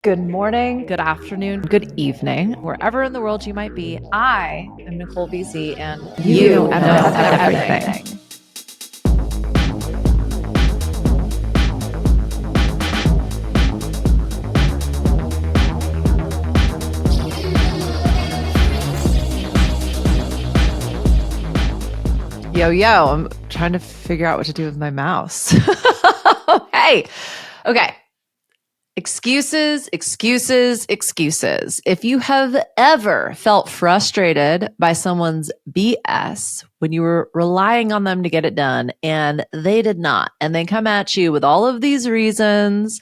Good morning, good afternoon, good evening, wherever in the world you might be. I am Nicole BC, and you know everything. Yo, I'm trying to figure out what to do with my mouse. Hey, okay. Excuses. If you have ever felt frustrated by someone's BS when you were relying on them to get it done and they did not, and they come at you with all of these reasons,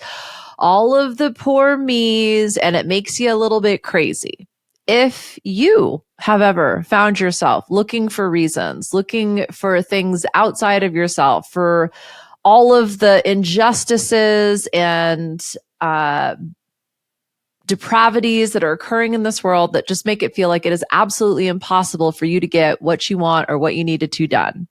all of the poor me's, and it makes you a little bit crazy. If you have ever found yourself looking for reasons, looking for things outside of yourself, for all of the injustices and uh, depravities that are occurring in this world that just make it feel like it is absolutely impossible for you to get what you want or what you needed to done.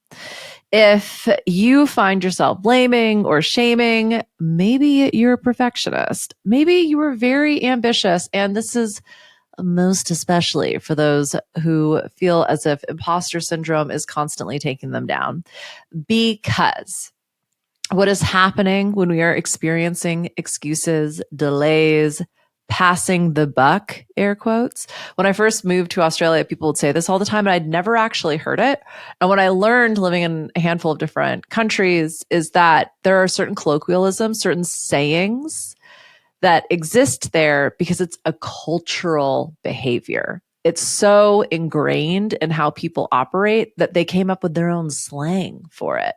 If you find yourself blaming or shaming, maybe you're a perfectionist. Maybe you are very ambitious. And this is most especially for those who feel as if imposter syndrome is constantly taking them down. Because what is happening when we are experiencing excuses, delays, passing the buck, air quotes. When I first moved to Australia, people would say this all the time, and I'd never actually heard it. And what I learned living in a handful of different countries is that there are certain colloquialisms, certain sayings that exist there because it's a cultural behavior. It's so ingrained in how people operate that they came up with their own slang for it.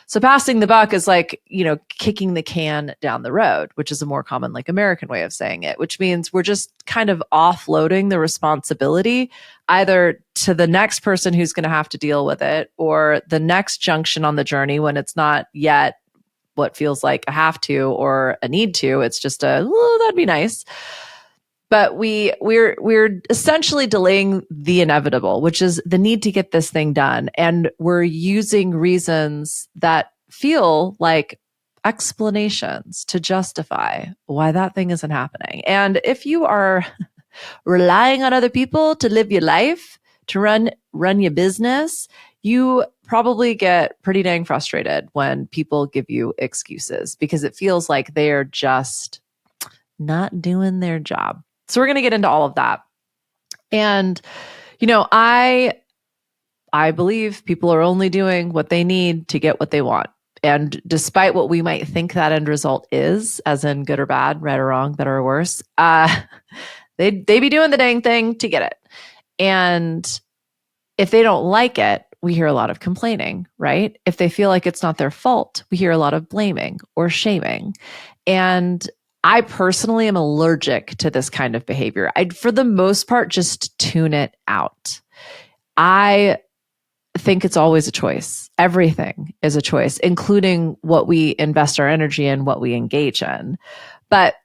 So passing the buck is like, kicking the can down the road, which is a more common, like American way of saying it, which means we're just kind of offloading the responsibility either to the next person who's going to have to deal with it or the next junction on the journey when it's not yet what feels like a have to or a need to. It's just that'd be nice. But we're essentially delaying the inevitable, which is the need to get this thing done. And we're using reasons that feel like explanations to justify why that thing isn't happening. And if you are relying on other people to live your life, to run your business, you probably get pretty dang frustrated when people give you excuses because it feels like they're just not doing their job. So we're going to get into all of that. And I believe people are only doing what they need to get what they want. And despite what we might think that end result is, as in good or bad, right or wrong, better or worse, they be doing the dang thing to get it. And if they don't like it, we hear a lot of complaining, right? If they feel like it's not their fault, we hear a lot of blaming or shaming. And I personally am allergic to this kind of behavior. I'd, for the most part, just tune it out. I think it's always a choice. Everything is a choice, including what we invest our energy in, what we engage in. But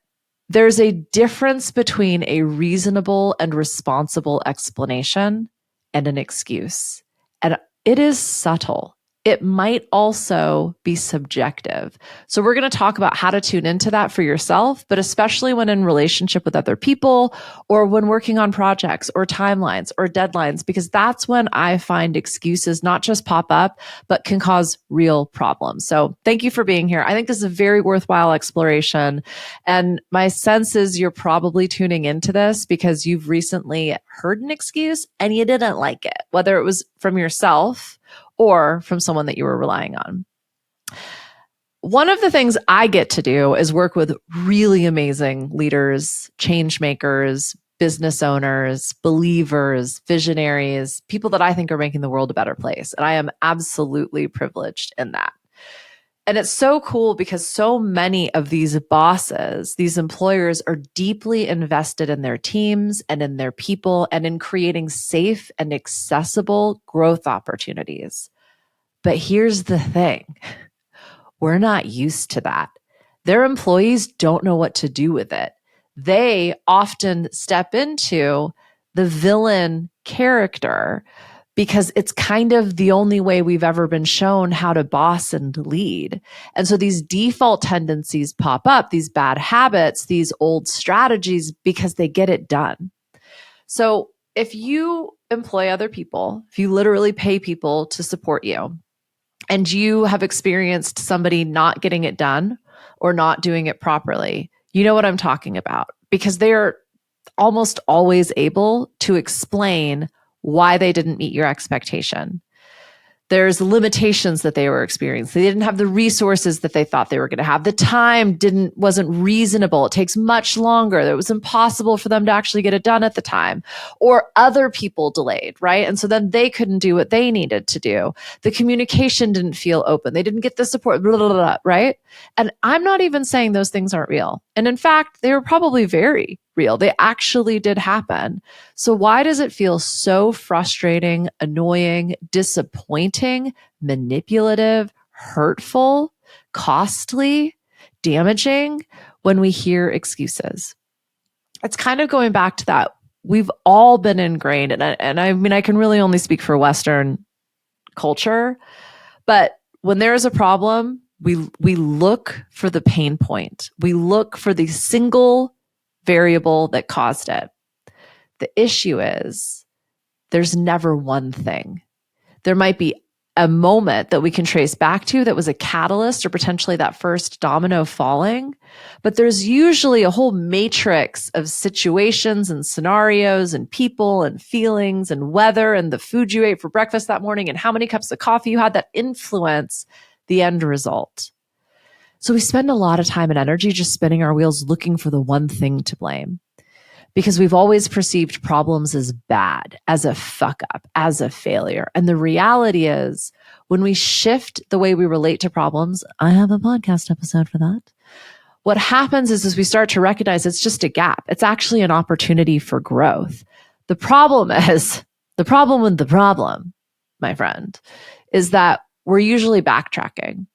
there's a difference between a reasonable and responsible explanation and an excuse. And it is subtle. It might also be subjective. So we're going to talk about how to tune into that for yourself, but especially when in relationship with other people or when working on projects or timelines or deadlines, because that's when I find excuses not just pop up, but can cause real problems. So thank you for being here. I think this is a very worthwhile exploration. And my sense is you're probably tuning into this because you've recently heard an excuse and you didn't like it, whether it was from yourself or from someone that you were relying on. One of the things I get to do is work with really amazing leaders, change makers, business owners, believers, visionaries, people that I think are making the world a better place. And I am absolutely privileged in that. And it's so cool because so many of these bosses, these employers are deeply invested in their teams and in their people and in creating safe and accessible growth opportunities. But here's the thing. We're not used to that. Their employees don't know what to do with it. They often step into the villain character because it's kind of the only way we've ever been shown how to boss and lead. And so these default tendencies pop up, these bad habits, these old strategies, because they get it done. So if you employ other people, if you literally pay people to support you, and you have experienced somebody not getting it done or not doing it properly, you know what I'm talking about, because they're almost always able to explain why they didn't meet your expectation. There's limitations that they were experiencing. They didn't have the resources that they thought they were going to have. The time wasn't reasonable. It takes much longer. It was impossible for them to actually get it done at the time. Or other people delayed, right? And so then they couldn't do what they needed to do. The communication didn't feel open. They didn't get the support, blah, blah, blah, right? And I'm not even saying those things aren't real. And in fact, they were probably very real. They actually did happen. So why does it feel so frustrating, annoying, disappointing, manipulative, hurtful, costly, damaging when we hear excuses? It's kind of going back to that. We've all been ingrained, and I mean, I can really only speak for Western culture, but when there is a problem, we look for the pain point. We look for the single variable that caused it. The issue is there's never one thing. There might be a moment that we can trace back to that was a catalyst or potentially that first domino falling, but there's usually a whole matrix of situations and scenarios and people and feelings and weather and the food you ate for breakfast that morning and how many cups of coffee you had that influence the end result. So we spend a lot of time and energy just spinning our wheels looking for the one thing to blame, because we've always perceived problems as bad, as a fuck up, as a failure. And the reality is, when we shift the way we relate to problems, I have a podcast episode for that. What happens is we start to recognize it's just a gap. It's actually an opportunity for growth. The problem with the problem, my friend, is that we're usually backtracking.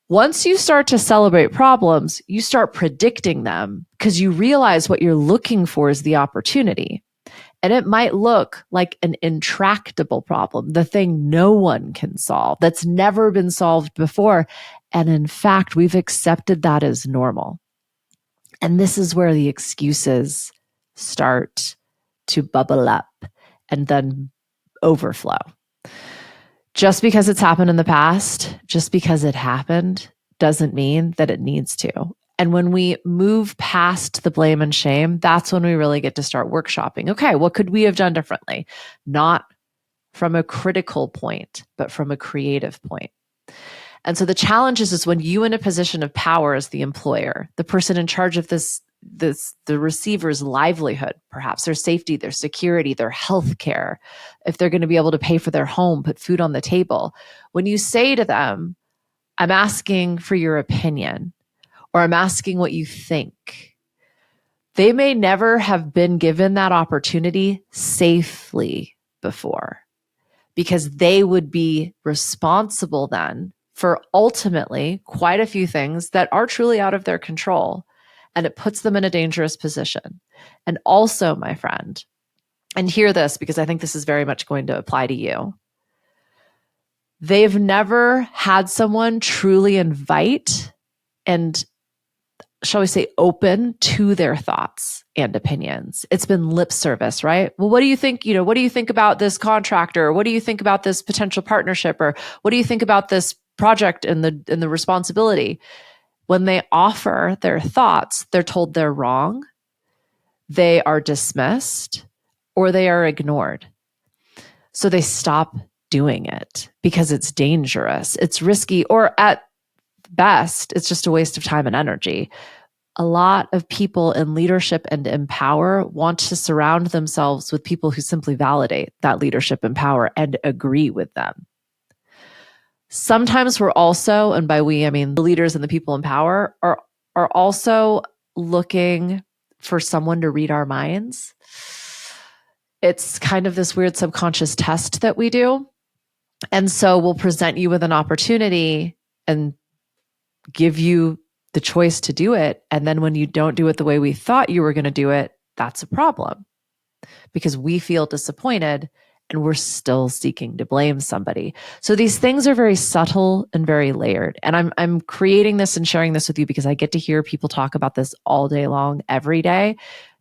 Once you start to celebrate problems, you start predicting them because you realize what you're looking for is the opportunity. And it might look like an intractable problem, the thing no one can solve, that's never been solved before. And in fact, we've accepted that as normal. And this is where the excuses start to bubble up and then overflow. Just because it's happened in the past, just because it happened, doesn't mean that it needs to. And when we move past the blame and shame, that's when we really get to start workshopping. Okay, what could we have done differently? Not from a critical point, but from a creative point. And so the challenge is when you in a position of power as the employer, the person in charge of the receiver's livelihood, perhaps their safety, their security, their health care, if they're going to be able to pay for their home, put food on the table. When you say to them, I'm asking for your opinion, or I'm asking what you think, they may never have been given that opportunity safely before, because they would be responsible then for ultimately quite a few things that are truly out of their control. And it puts them in a dangerous position. And also, my friend, and hear this because I think this is very much going to apply to you. They've never had someone truly invite and, shall we say, open to their thoughts and opinions. It's been lip service, right? Well, what do you think? What do you think about this contractor? Or what do you think about this potential partnership? Or what do you think about this project and the responsibility? When they offer their thoughts, they're told they're wrong, they are dismissed, or they are ignored. So they stop doing it because it's dangerous, it's risky, or at best, it's just a waste of time and energy. A lot of people in leadership and in power want to surround themselves with people who simply validate that leadership and power and agree with them. Sometimes we're also, and by we, I mean the leaders and the people in power, are also looking for someone to read our minds. It's kind of this weird subconscious test that we do. And so we'll present you with an opportunity and give you the choice to do it. And then when you don't do it the way we thought you were going to do it, that's a problem because we feel disappointed and we're still seeking to blame somebody. So these things are very subtle and very layered. And I'm creating this and sharing this with you because I get to hear people talk about this all day long, every day.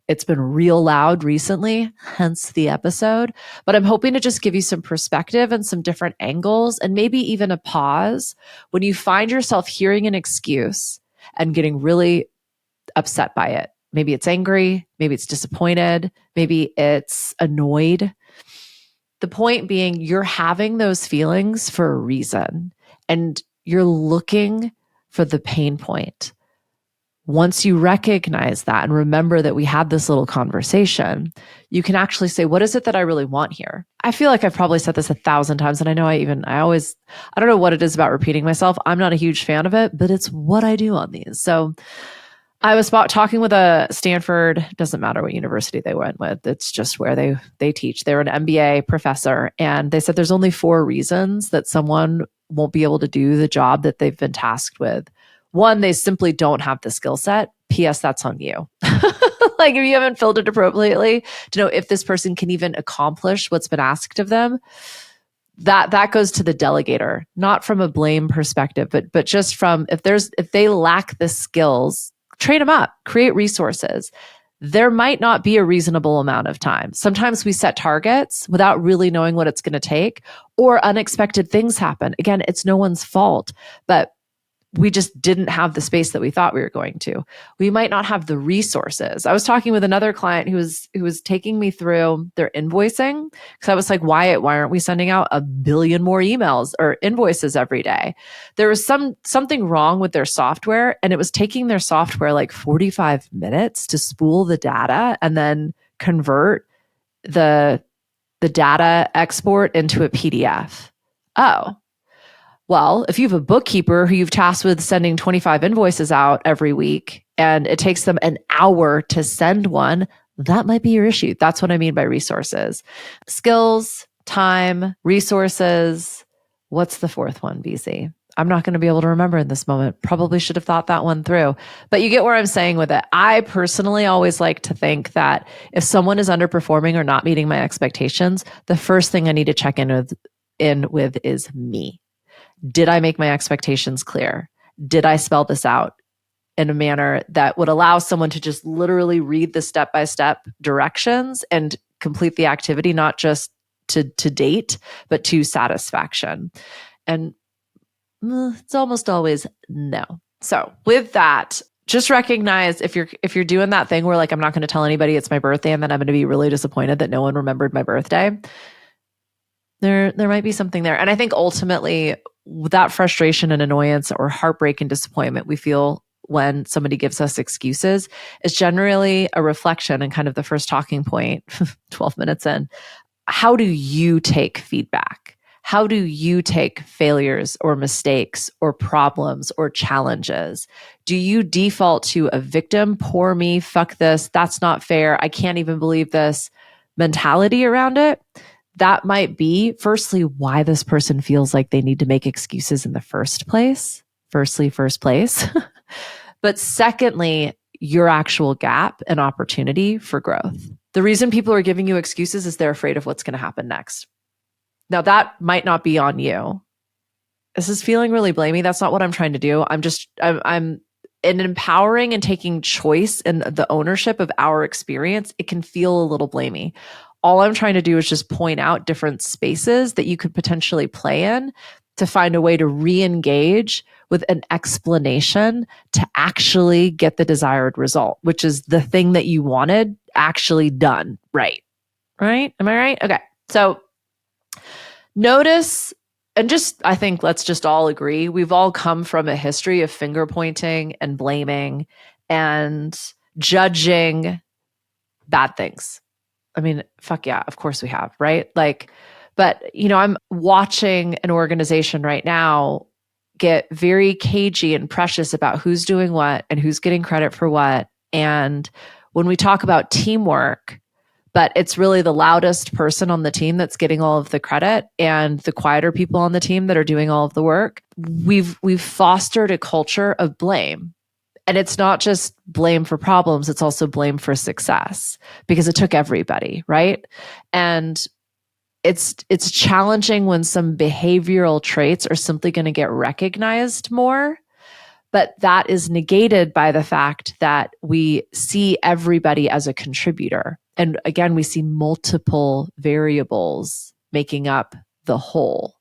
It's been real loud recently, hence the episode. But I'm hoping to just give you some perspective and some different angles and maybe even a pause when you find yourself hearing an excuse and getting really upset by it. Maybe it's angry, maybe it's disappointed, maybe it's annoyed. The point being, you're having those feelings for a reason and you're looking for the pain point. Once you recognize that and remember that we had this little conversation, you can actually say, what is it that I really want here? I feel like I've probably said this 1,000 times. And I know I don't know what it is about repeating myself. I'm not a huge fan of it, but it's what I do on these. So I was talking with a Stanford, doesn't matter what university they went with. It's just where they teach. They're an MBA professor. And they said there's only 4 reasons that someone won't be able to do the job that they've been tasked with. 1, they simply don't have the skill set. P.S. That's on you. Like if you haven't filled it appropriately to know if this person can even accomplish what's been asked of them, that goes to the delegator, not from a blame perspective, but just from if they lack the skills, train them up, create resources. There might not be a reasonable amount of time. Sometimes we set targets without really knowing what it's going to take, or unexpected things happen. Again, it's no one's fault, but we just didn't have the space that we thought we were going to. We might not have the resources. I was talking with another client who was taking me through their invoicing because I was like, why aren't we sending out 1 billion more emails or invoices every day? There was something wrong with their software, and it was taking their software like 45 minutes to spool the data and then convert the data export into a PDF. Oh, well, if you have a bookkeeper who you've tasked with sending 25 invoices out every week and it takes them an hour to send one, that might be your issue. That's what I mean by resources. Skills, time, resources. What's the 4th one, BC? I'm not going to be able to remember in this moment. Probably should have thought that one through. But you get where I'm saying with it. I personally always like to think that if someone is underperforming or not meeting my expectations, the first thing I need to check in with is me. Did I make my expectations clear? Did I spell this out in a manner that would allow someone to just literally read the step-by-step directions and complete the activity, not just to date, but to satisfaction? And it's almost always no. So with that, just recognize if you're doing that thing where like, I'm not going to tell anybody it's my birthday and then I'm going to be really disappointed that no one remembered my birthday. There might be something there. And I think ultimately that frustration and annoyance or heartbreak and disappointment we feel when somebody gives us excuses is generally a reflection and kind of the first talking point, 12 minutes in. How do you take feedback? How do you take failures or mistakes or problems or challenges? Do you default to a victim, poor me, fuck this, that's not fair, I can't even believe this mentality around it? That might be, firstly, why this person feels like they need to make excuses in the first place. First place. But secondly, your actual gap and opportunity for growth. The reason people are giving you excuses is they're afraid of what's going to happen next. Now, that might not be on you. This is feeling really blamey. That's not what I'm trying to do. I'm in empowering and taking choice in the ownership of our experience. It can feel a little blamey. All I'm trying to do is just point out different spaces that you could potentially play in to find a way to re-engage with an explanation to actually get the desired result, which is the thing that you wanted actually done right. Right? Am I right? Okay. So notice, and I think let's just all agree, we've all come from a history of finger pointing and blaming and judging bad things. I mean, fuck yeah, of course we have, right? Like, but I'm watching an organization right now get very cagey and precious about who's doing what and who's getting credit for what. And when we talk about teamwork, but it's really the loudest person on the team that's getting all of the credit and the quieter people on the team that are doing all of the work, we've fostered a culture of blame. And it's not just blame for problems, it's also blame for success because it took everybody, right? And it's challenging when some behavioral traits are simply going to get recognized more. But that is negated by the fact that we see everybody as a contributor. And again, we see multiple variables making up the whole.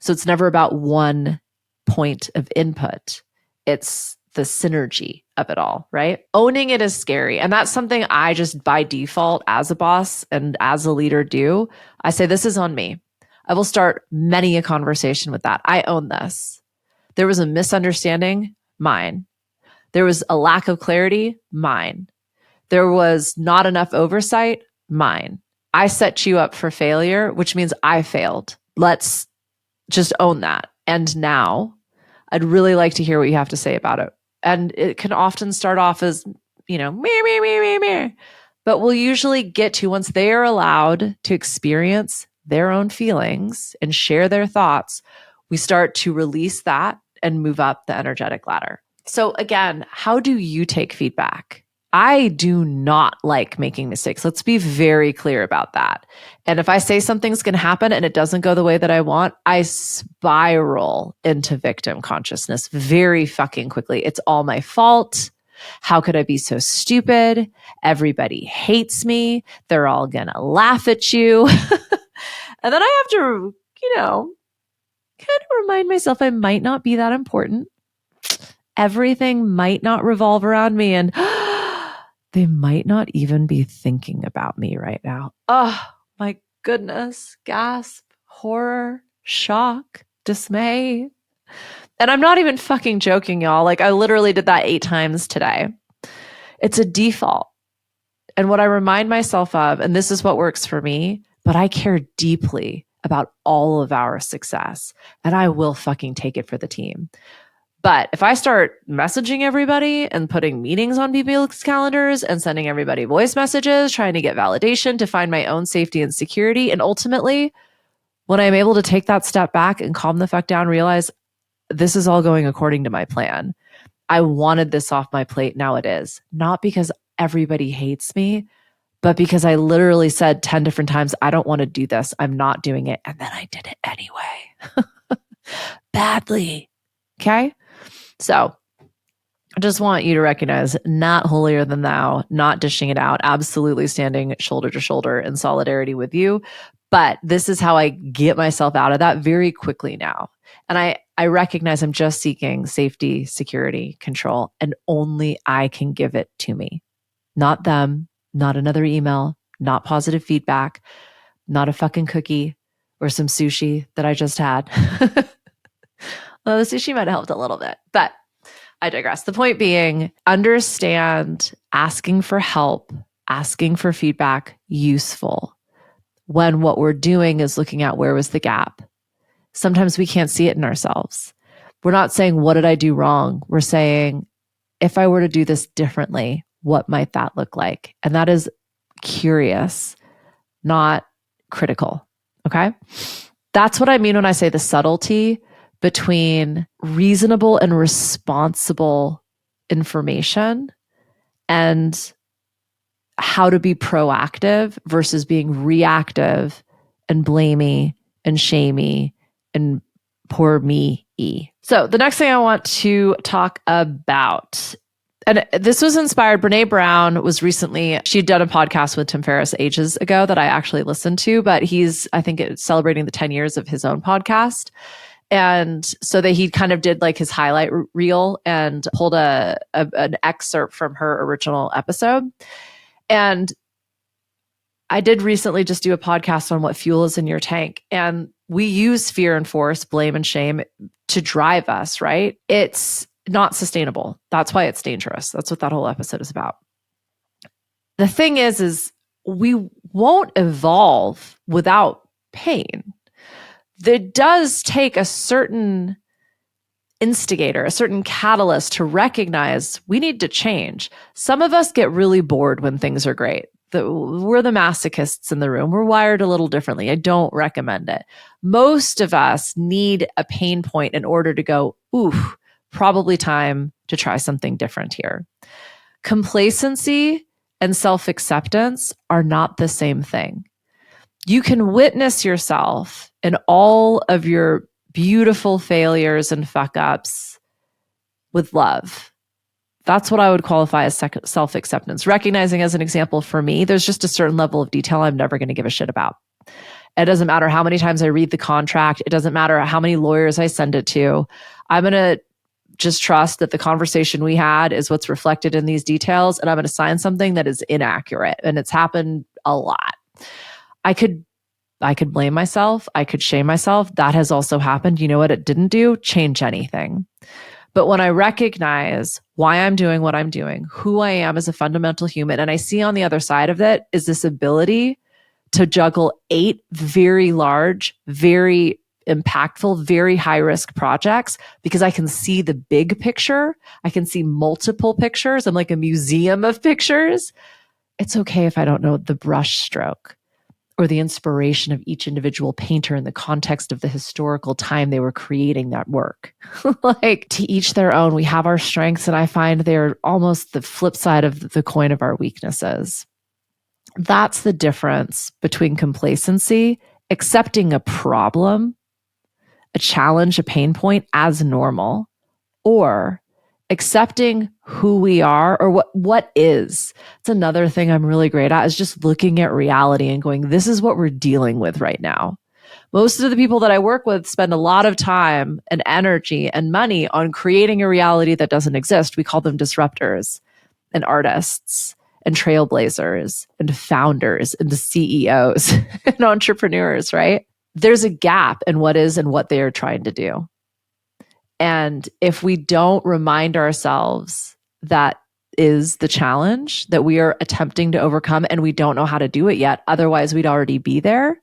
So it's never about one point of input. It's the synergy of it all, right? Owning it is scary. And that's something I just by default as a boss and as a leader do. I say, this is on me. I will start many a conversation with that. I own this. There was a misunderstanding, mine. There was a lack of clarity, mine. There was not enough oversight, mine. I set you up for failure, which means I failed. Let's just own that. And now I'd really like to hear what you have to say about it. And it can often start off as, me. But we'll usually get to, once they are allowed to experience their own feelings and share their thoughts, we start to release that and move up the energetic ladder. So again, how do you take feedback? I do not like making mistakes. Let's be very clear about that. And if I say something's going to happen and it doesn't go the way that I want, I spiral into victim consciousness very fucking quickly. It's all my fault. How could I be so stupid? Everybody hates me. They're all going to laugh at you. And then I have to, kind of remind myself I might not be that important. Everything might not revolve around me, and they might not even be thinking about me right now. Oh my goodness. Gasp, horror, shock, dismay. And I'm not even fucking joking, y'all. Like, I literally did that 8 times today. It's a default. And what I remind myself of, and this is what works for me, but I care deeply about all of our success, and I will fucking take it for the team. But if I start messaging everybody and putting meetings on people's calendars and sending everybody voice messages, trying to get validation to find my own safety and security, and ultimately, when I'm able to take that step back and calm the fuck down, realize this is all going according to my plan. I wanted this off my plate. Now it is. Not because everybody hates me, but because I literally said 10 different times, I don't want to do this. I'm not doing it. And then I did it anyway. Badly. Okay? So I just want you to recognize, not holier than thou, not dishing it out, absolutely standing shoulder to shoulder in solidarity with you. But this is how I get myself out of that very quickly now. And I recognize I'm just seeking safety, security, control, and only I can give it to me. Not them, not another email, not positive feedback, not a fucking cookie or some sushi that I just had. Well, the sushi might have helped a little bit, but I digress. The point being, understand asking for help, asking for feedback, useful, when what we're doing is looking at where was the gap. Sometimes we can't see it in ourselves. We're not saying, what did I do wrong? We're saying, if I were to do this differently, what might that look like? And that is curious, not critical. Okay. That's what I mean when I say the subtlety between reasonable and responsible information and how to be proactive versus being reactive and blamey and shamey and poor me-y. So the next thing I want to talk about, and this was inspired, Brene Brown was recently, she'd done a podcast with Tim Ferriss ages ago that I actually listened to, but I think it's celebrating the 10 years of his own podcast. And so that he kind of did like his highlight reel and pulled an excerpt from her original episode. And I did recently just do a podcast on what fuel is in your tank. And we use fear and force, blame and shame to drive us, right? It's not sustainable. That's why it's dangerous. That's what that whole episode is about. The thing is we won't evolve without pain. It does take a certain instigator, a certain catalyst to recognize we need to change. Some of us get really bored when things are great. We're the masochists in the room. We're wired a little differently. I don't recommend it. Most of us need a pain point in order to go, ooh, probably time to try something different here. Complacency and self-acceptance are not the same thing. You can witness yourself in all of your beautiful failures and fuck ups with love. That's what I would qualify as self-acceptance. Recognizing, as an example, for me, there's just a certain level of detail I'm never going to give a shit about. It doesn't matter how many times I read the contract. It doesn't matter how many lawyers I send it to. I'm going to just trust that the conversation we had is what's reflected in these details, and I'm going to sign something that is inaccurate. And it's happened a lot. I could blame myself. I could shame myself. That has also happened. You know what it didn't do? Change anything. But when I recognize why I'm doing what I'm doing, who I am as a fundamental human, and I see on the other side of it is this ability to juggle 8 very large, very impactful, very high risk projects, because I can see the big picture. I can see multiple pictures. I'm like a museum of pictures. It's okay if I don't know the brush stroke or the inspiration of each individual painter in the context of the historical time they were creating that work. Like, to each their own. We have our strengths, and I find they're almost the flip side of the coin of our weaknesses. That's the difference between complacency, accepting a problem, a challenge, a pain point as normal, or accepting who we are or what is. It's another thing I'm really great at, is just looking at reality and going, this is what we're dealing with right now. Most of the people that I work with spend a lot of time and energy and money on creating a reality that doesn't exist. We call them disruptors and artists and trailblazers and founders and the CEOs and entrepreneurs, right? There's a gap in what is and what they are trying to do. And if we don't remind ourselves that is the challenge that we are attempting to overcome, and we don't know how to do it yet, otherwise we'd already be there,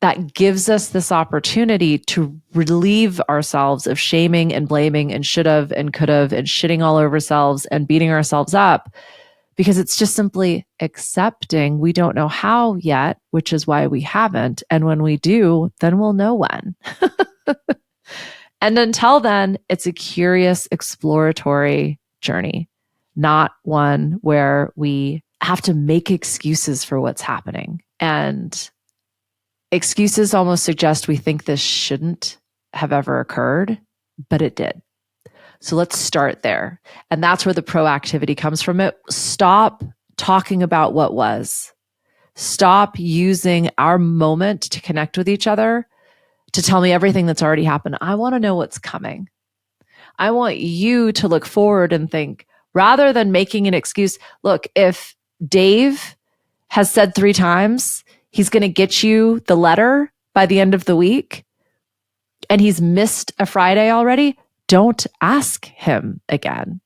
that gives us this opportunity to relieve ourselves of shaming and blaming and should have and could have and shitting all over ourselves and beating ourselves up, because it's just simply accepting we don't know how yet, which is why we haven't. And when we do, then we'll know when. And until then, it's a curious, exploratory journey, not one where we have to make excuses for what's happening. And excuses almost suggest we think this shouldn't have ever occurred, but it did. So let's start there. And that's where the proactivity comes from. It. Stop talking about what was. Stop using our moment to connect with each other to tell me everything that's already happened. I want to know what's coming. I want you to look forward and think, rather than making an excuse. Look, if Dave has said 3 times he's going to get you the letter by the end of the week, and he's missed a Friday already, don't ask him again.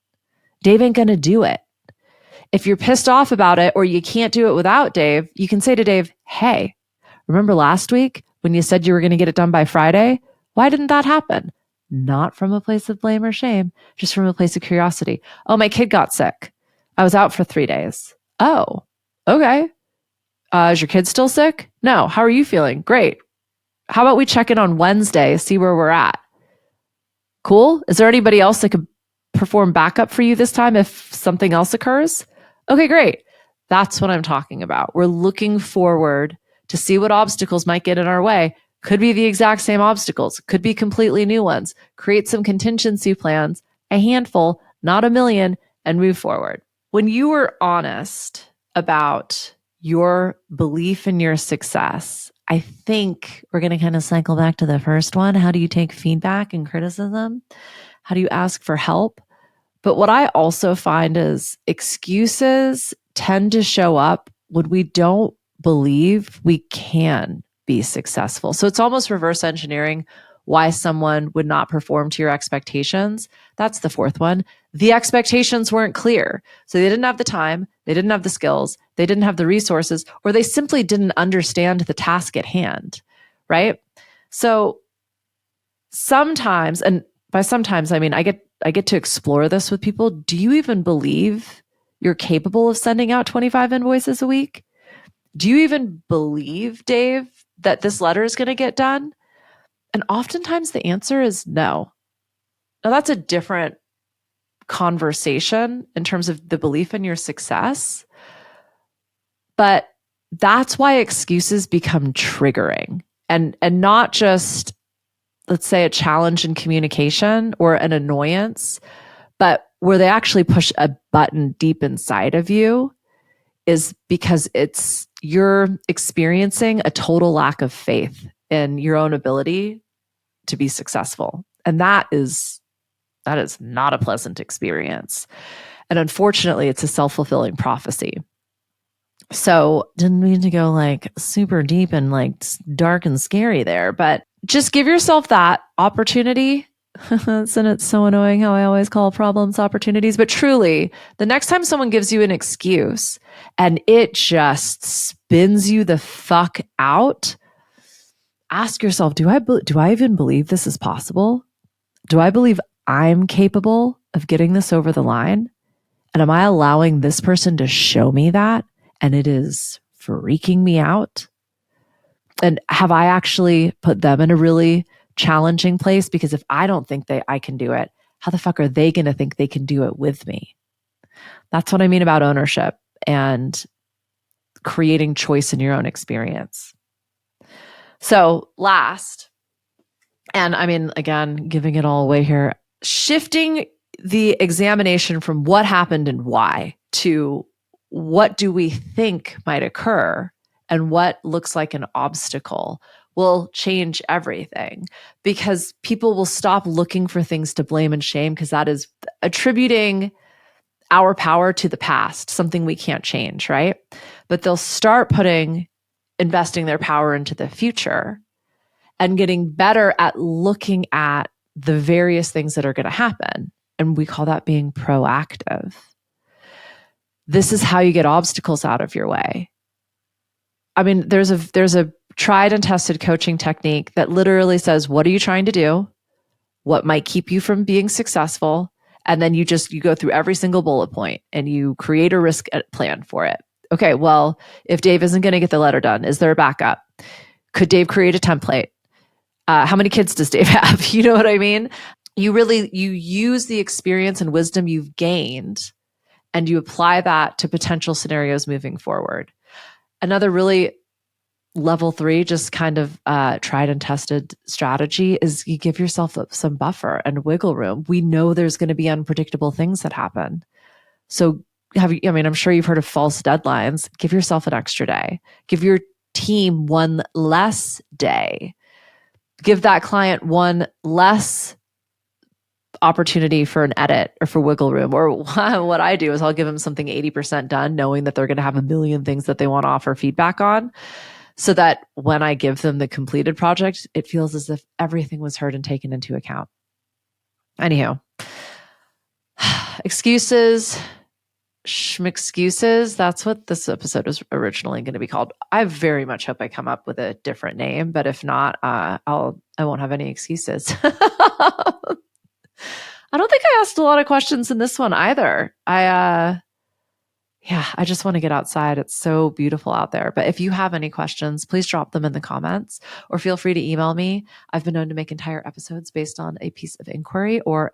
Dave ain't going to do it. If you're pissed off about it or you can't do it without Dave, you can say to Dave, hey, remember last week when you said you were going to get it done by Friday? Why didn't that happen? Not from a place of blame or shame, just from a place of curiosity. Oh, my kid got sick. I was out for 3 days. Oh, okay. Is your kid still sick? No. How are you feeling? Great. How about we check in on Wednesday, see where we're at? Cool. Is there anybody else that could perform backup for you this time if something else occurs? Okay, great. That's what I'm talking about. We're looking forward to see what obstacles might get in our way. Could be the exact same obstacles, could be completely new ones. Create some contingency plans, a handful, not a million, and move forward. When you were honest about your belief in your success, I think we're going to kind of cycle back to the first one. How do you take feedback and criticism? How do you ask for help? But what I also find is excuses tend to show up when we don't believe we can be successful. So it's almost reverse engineering why someone would not perform to your expectations. That's the fourth one. The expectations weren't clear. So they didn't have the time, they didn't have the skills, they didn't have the resources, or they simply didn't understand the task at hand, right? So sometimes, and by sometimes, I mean, I get to explore this with people. Do you even believe you're capable of sending out 25 invoices a week? Do you even believe, Dave, that this letter is going to get done? And oftentimes the answer is no. Now that's a different conversation in terms of the belief in your success. But That's why excuses become triggering, and not just, let's say, a challenge in communication or an annoyance, but where they actually push a button deep inside of you is because you're experiencing a total lack of faith in your own ability to be successful. And that is not a pleasant experience. And unfortunately, it's a self-fulfilling prophecy. So didn't mean to go like super deep and like dark and scary there, but just give yourself that opportunity. And it's so annoying how I always call problems opportunities, but truly, the next time someone gives you an excuse and it just spins you the fuck out, ask yourself, do I even believe this is possible? Do I believe I'm capable of getting this over the line? And am I allowing this person to show me that? And it is freaking me out. And have I actually put them in a really challenging place? Because if I don't think I can do it, how the fuck are they going to think they can do it with me? That's what I mean about ownership and creating choice in your own experience. So last, and I mean, again, giving it all away here, shifting the examination from what happened and why to what do we think might occur and what looks like an obstacle will change everything, because people will stop looking for things to blame and shame, because that is attributing our power to the past, something we can't change, right? But they'll start investing their power into the future and getting better at looking at the various things that are going to happen. And we call that being proactive. This is how you get obstacles out of your way. I mean, there's a tried and tested coaching technique that literally says, what are you trying to do? What might keep you from being successful? And then you go through every single bullet point and you create a risk plan for it. Okay, well, if Dave isn't going to get the letter done, is there a backup? Could Dave create a template? How many kids does Dave have? You know what I mean? You use the experience and wisdom you've gained and you apply that to potential scenarios moving forward. Another really level 3, just kind of tried and tested strategy is you give yourself some buffer and wiggle room. We know there's going to be unpredictable things that happen. So I'm sure you've heard of false deadlines. Give yourself an extra day. Give your team one less day. Give that client one less opportunity for an edit or for wiggle room. Or what I do is I'll give them something 80% done, knowing that they're going to have a million things that they want to offer feedback on, so that when I give them the completed project, it feels as if everything was heard and taken into account. Anyhow, excuses, schmexcuses. That's what this episode was originally going to be called. I very much hope I come up with a different name, but if not, I won't have any excuses. I don't think I asked a lot of questions in this one either. I just want to get outside. It's so beautiful out there. But if you have any questions, please drop them in the comments or feel free to email me. I've been known to make entire episodes based on a piece of inquiry or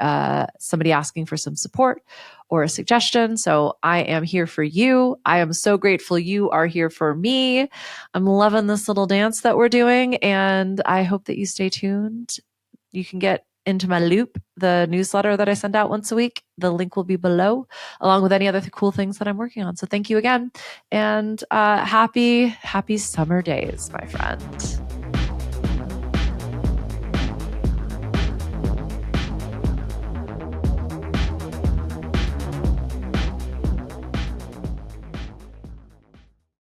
somebody asking for some support or a suggestion. So I am here for you. I am so grateful you are here for me. I'm loving this little dance that we're doing, and I hope that you stay tuned. You can get into my loop, the newsletter that I send out once a week. The link will be below, along with any other cool things that I'm working on. So thank you again, and happy summer days, my friend.